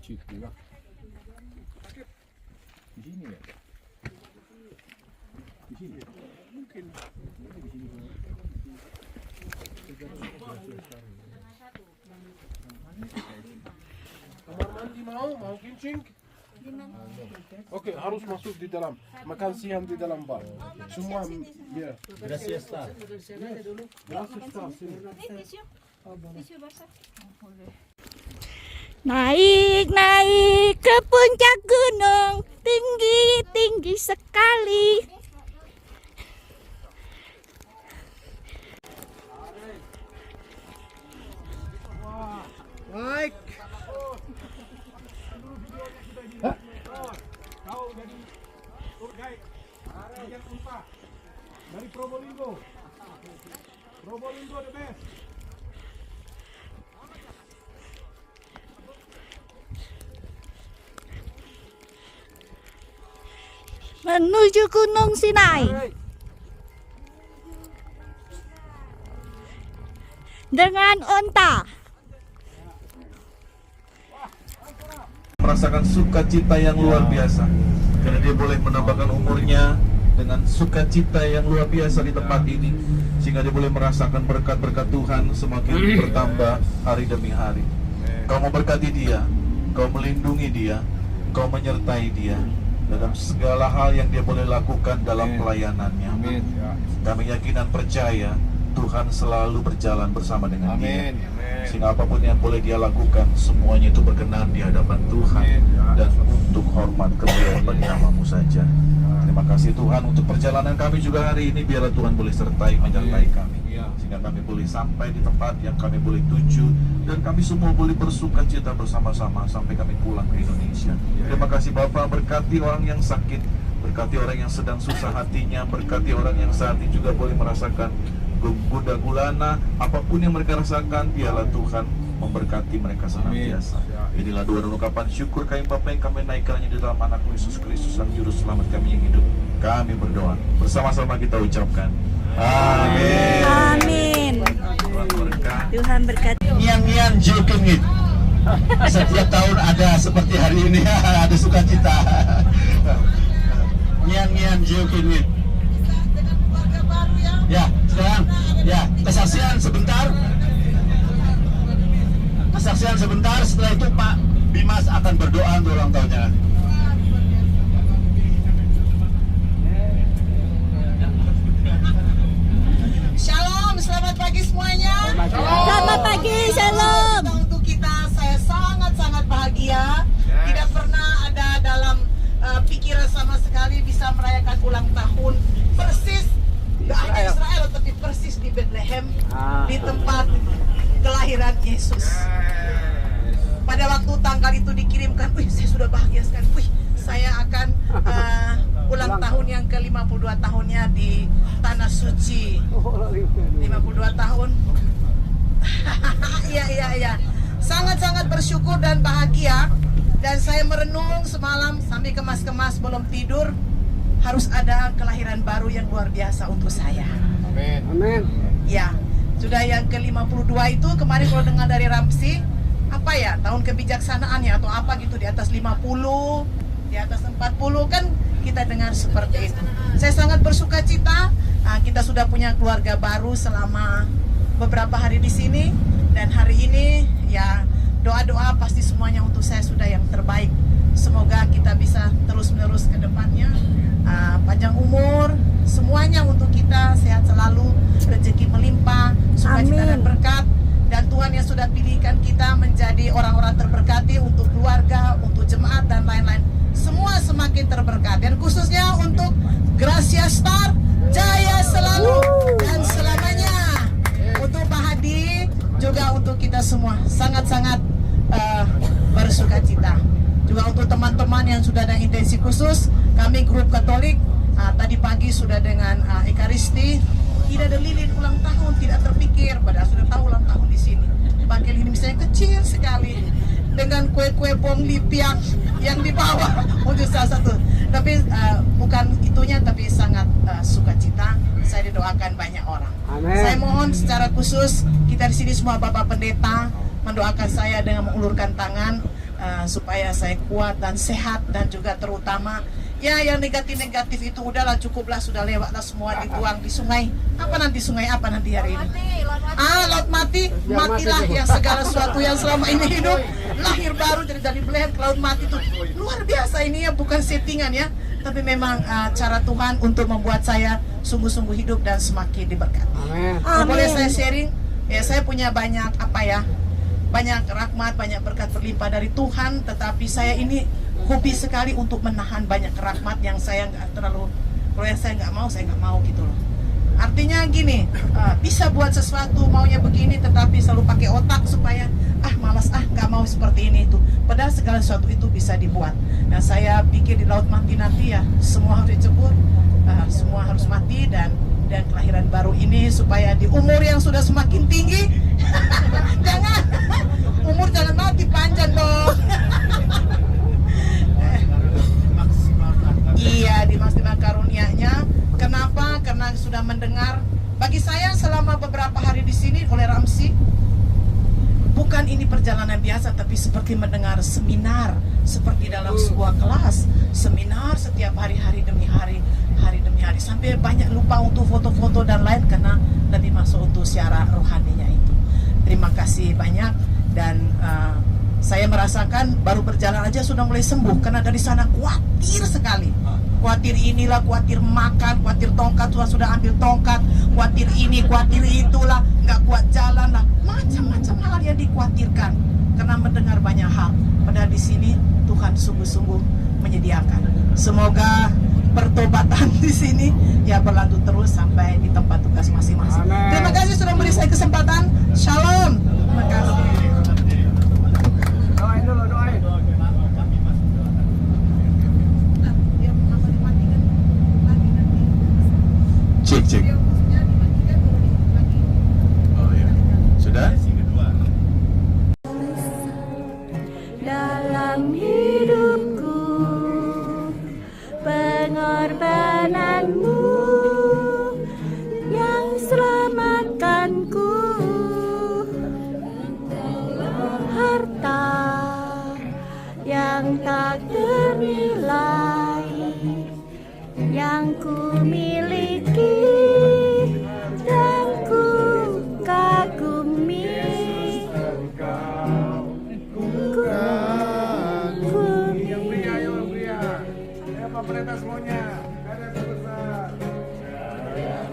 situ lah. Di sini ya? Di sini? Mungkin. Di sini. Kamar mandi mau kencing? Oke, harus masuk di dalam. Makan siang di dalam bar. Semua ya. Gracias, Star. Naik ke puncak gunung, tinggi sekali. Baik. Kau jadi tour guide. Yang Unpad dari Probolinggo. Probolinggo the best. Menuju Gunung Sinai dengan onta. Merasakan sukacita yang luar biasa karena dia boleh menambahkan umurnya dengan sukacita yang luar biasa di tempat ini, sehingga dia boleh merasakan berkat-berkat Tuhan semakin bertambah hari demi hari. Kau memberkati dia, kau melindungi dia, kau menyertai dia dalam segala hal yang dia boleh lakukan dalam pelayanannya. Kami yakin dan percaya Tuhan selalu berjalan bersama dengan dia, sehingga apapun yang boleh dia lakukan, semuanya itu berkenan di hadapan Tuhan dan untuk hormat kemuliaan bagi nama-Mu saja. Terima kasih Tuhan untuk perjalanan kami juga hari ini. Biarlah Tuhan boleh menyertai kami, sehingga kami boleh sampai di tempat yang kami boleh tuju, dan kami semua boleh bersuka cita bersama-sama sampai kami pulang ke Indonesia. Terima kasih Bapak, berkati orang yang sakit, berkati orang yang sedang susah hatinya, berkati orang yang saat ini juga boleh merasakan gundah gulana, apapun yang mereka rasakan, biarlah Tuhan memberkati mereka senantiasa. Inilah doa dan ungkapan syukur kami Bapa yang kami naikkannya di dalam anak Yesus Kristus, Sang Juru Selamat kami yang hidup. Kami berdoa bersama-sama, kita ucapkan amin. Amin. Tuhan berkati. Ngian jokengit. Setiap tahun ada seperti hari ini, ada sukacita. Ngian jokengit. Ya, sekarang ya kesaksian sebentar. Kesaksian sebentar, setelah itu Pak Bimas akan berdoa untuk ulang tahunnya. Shalom, selamat pagi semuanya. Selamat pagi, shalom. Untuk kita, saya sangat bahagia. Tidak pernah ada dalam pikiran sama sekali bisa merayakan ulang tahun persis, gak hanya Israel, tapi persis di Bethlehem, di tempat kelahiran Yesus. Pada waktu tanggal itu dikirimkan, saya sudah bahagia sekali. Saya akan ulang tahun yang ke-52 tahunnya di Tanah Suci. 52 tahun. Iya. Sangat bersyukur dan bahagia. Dan saya merenung semalam sampai kemas-kemas belum tidur. Harus ada kelahiran baru yang luar biasa untuk saya. Amin. Ya, sudah yang ke-52 itu kemarin kalau dengar dari Ramsi, apa ya, tahun kebijaksanaan ya atau apa gitu, di atas 50, di atas 40 kan kita dengar seperti itu. Saya sangat bersuka cita. Kita sudah punya keluarga baru selama beberapa hari di sini, dan hari ini ya doa-doa pasti semuanya untuk saya sudah yang terbaik. Semoga kita bisa terus-menerus ke depannya, panjang umur, semuanya untuk kita, sehat selalu, rezeki melimpah, sukacita dan berkat. Dan Tuhan yang sudah pilihkan kita menjadi orang-orang terberkati untuk keluarga, untuk jemaat dan lain-lain, semua semakin terberkati. Dan khususnya untuk Gracia Star, jaya selalu dan selamanya. Untuk Pak Hadi, juga untuk kita semua, sangat-sangat bersuka cita. Juga untuk teman-teman yang sudah ada intensi khusus, kami grup Katolik, tadi pagi sudah dengan Ekaristi. Tidak ada lilin ulang tahun, tidak terpikir, padahal sudah tahu ulang tahun di sini. Pakai lilin misalnya kecil sekali, dengan kue-kue bom lipiang yang dibawa untuk salah satu. Tapi bukan itunya, tapi sangat sukacita. Saya didoakan banyak orang. Amen. Saya mohon secara khusus kita di sini semua Bapak Pendeta mendoakan saya dengan mengulurkan tangan. supaya saya kuat dan sehat, dan juga terutama ya yang negatif-negatif itu udahlah, cukuplah, sudah lewatlah semua, dibuang di sungai. Apa nanti sungai apa nanti hari ini? Laut mati, matilah yang segala sesuatu yang selama ini hidup lahir baru jadi dari belahan ke laut mati itu luar biasa. Ini ya bukan settingan ya, tapi memang cara Tuhan untuk membuat saya sungguh-sungguh hidup dan semakin diberkati. Boleh saya sharing? Ya, saya punya banyak banyak rahmat, banyak berkat berlimpah dari Tuhan, tetapi saya ini hobi sekali untuk menahan banyak rahmat yang saya nggak terlalu, kalau yang saya nggak mau gitu loh. Artinya gini, bisa buat sesuatu maunya begini, tetapi selalu pakai otak supaya malas, nggak mau seperti ini itu. Padahal segala sesuatu itu bisa dibuat. Nah, saya pikir di laut mati nanti ya semua harus dicebur, semua harus mati, dan kelahiran baru ini supaya di umur yang sudah semakin tinggi jangan umur jangan mati panjang dong. Iya, dimaksimalkan karunia-Nya. Kenapa? Karena sudah mendengar. Bagi saya selama beberapa hari di sini oleh Ramsi, bukan ini perjalanan biasa, tapi seperti mendengar seminar, seperti dalam sebuah kelas seminar setiap hari demi hari, sampai banyak lupa untuk foto-foto dan lain, karena lebih masuk untuk siara rohaninya itu. Terima kasih banyak, dan saya merasakan baru berjalan aja sudah mulai sembuh, karena dari sana khawatir sekali. Khawatir inilah, khawatir makan, khawatir tongkat, sudah ambil tongkat, khawatir ini, khawatir itulah, nggak kuat jalan lah, macam-macam hal yang dikhawatirkan karena mendengar banyak hal. Padahal di sini Tuhan sungguh-sungguh menyediakan. Semoga pertobatan di sini ya berlanjut terus sampai di tempat tugas masing-masing. Terima kasih sudah beri saya kesempatan. Shalom. Terima kasih. Doain dulu, doain. Cek. Oh ya, sudah? Dalam hidupku, pengorbananmu yang selamatkanku, harta yang tak ternilai yang ku miliki dan ku kagumi.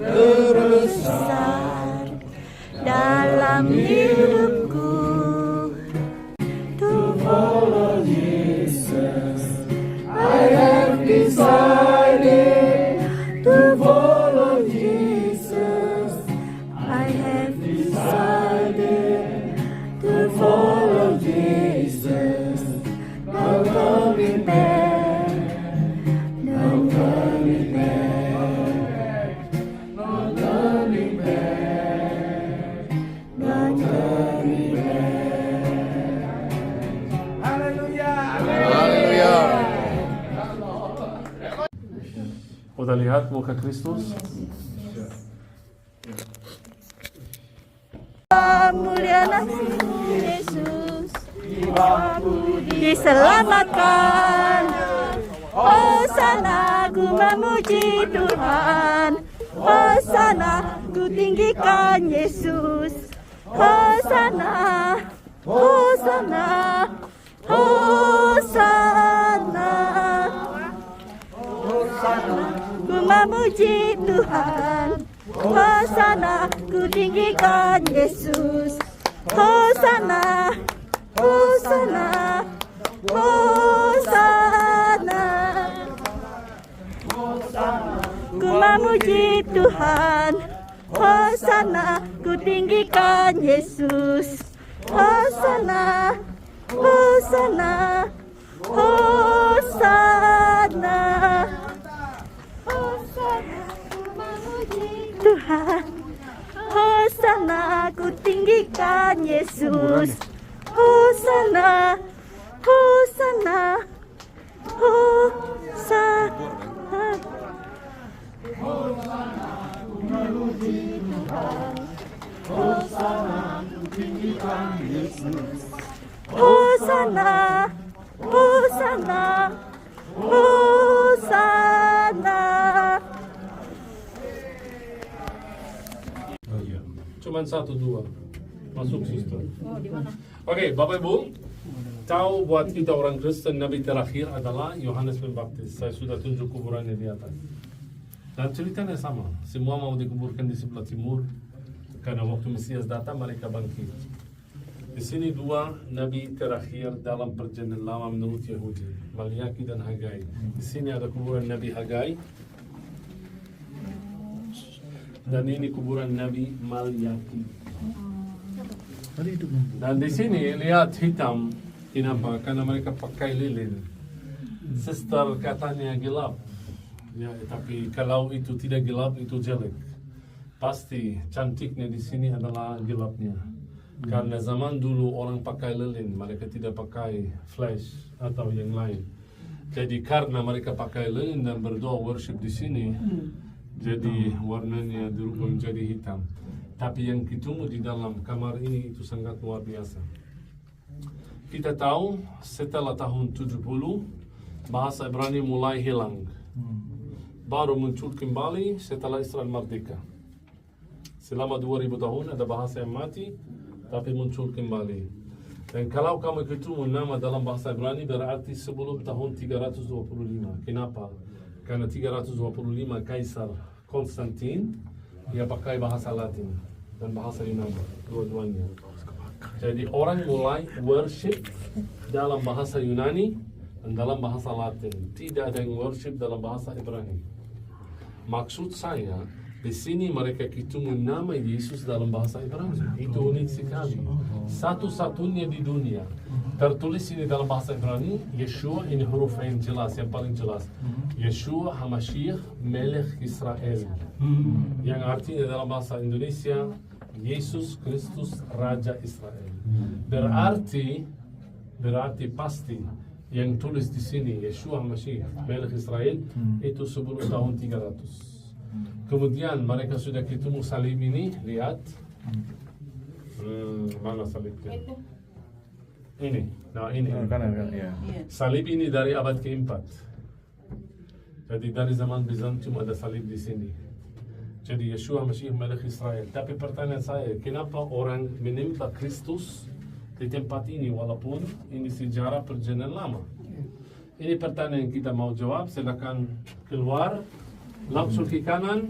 Terbesar dalam hidupku, to follow Jesus. I have decided to follow Jesus. I have decided to follow Jesus. No turning back, no turning back, no turning back, no turning back. Udah lihat muka Kristus? Mulia nasimu Yesus, diselamatkan. Hosana, ku memuji Tuhan. Hosana, ku tinggikan Yesus. Hosana, Hosana, Hosana. Ku memuji Tuhan. Hosana, ku tinggikan Yesus. Hosana, Hosana, Hosana. Ku memuji Tuhan. Hosana, ku tinggikan Yesus. Hosana, Hosana, Hosana. Hosana, ku memuji Tuhan. Hosana, ku tinggikan Yesus. Hosana, Hosana, Hosana. Hosana, ku tinggikan Yesus. Hosana. Hosana. Cuman 1-2. Masuk suster. Oke, Bapak Ibu, tahu buat kita orang Kristen Nabi terakhir adalah Yohanes Pembaptis. Saya sudah tunjuk kuburannya di atas. Dan ceritanya sama. Semua mau dikuburkan di sebelah timur karena waktu Mesias datang mereka bangkit. Di sini dua nabi terakhir dalam perjanjian lama menurut Yahudi, Maliaki dan Hagai. Di sini ada kuburan Nabi Hagai. Dan ini kuburan Nabi Maliaki. Dan di sini lihat hitam. Kenapa? Karena mereka pakai lilin. Sister katanya gelap. Ya, tapi kalau itu tidak gelap itu jelek. Pasti cantiknya di sini adalah gelapnya. Karena zaman dulu orang pakai lilin, mereka tidak pakai flash atau yang lain. Jadi karena mereka pakai lilin dan berdoa worship di sini, jadi warnanya berubah menjadi hitam. Tapi yang ketemu di dalam kamar ini itu sangat luar biasa. Kita tahu setelah tahun 70 bahasa Ibrani mulai hilang. Baru muncul kembali setelah Israel merdeka. Selama 2000 tahun ada bahasa yang mati, tapi muncul kembali. Dan kalau kamu ketemu nama dalam bahasa Ibrani berarti sebelum tahun 325. Kenapa? Karena 325 Kaisar Konstantin dia pakai bahasa Latin dan bahasa Yunani dua-duanya. Jadi orang mulai worship dalam bahasa Yunani dan dalam bahasa Latin. Tidak ada yang worship dalam bahasa Ibrani. Maksud saya, di sini mereka ketemu nama Yesus dalam bahasa Ibrani. Itu unik sekali. Satu-satunya di dunia tertulis ini dalam bahasa Ibrani. Yeshua, ini huruf yang jelas, yang paling jelas. Yeshua HaMashiach Melech Israel. Yang artinya dalam bahasa Indonesia Yesus Kristus Raja Israel. Berarti pasti yang tulis di sini Yeshua HaMashiach Melech Israel itu sebelum tahun 300. Kemudian mereka sudah ketemu salib ini, lihat. Mana salibnya? Ini. Nah, ini. Salib ini dari abad keempat. Jadi dari zaman Bizantium ada salib di sini. Jadi Yeshua Mashiach Melech Israel. Tapi pertanyaan saya, kenapa orang menyembah Kristus di tempat ini walaupun ini sejarah perjanjian lama? Ini pertanyaan yang kita mau jawab. Silakan keluar, langsung ke kanan.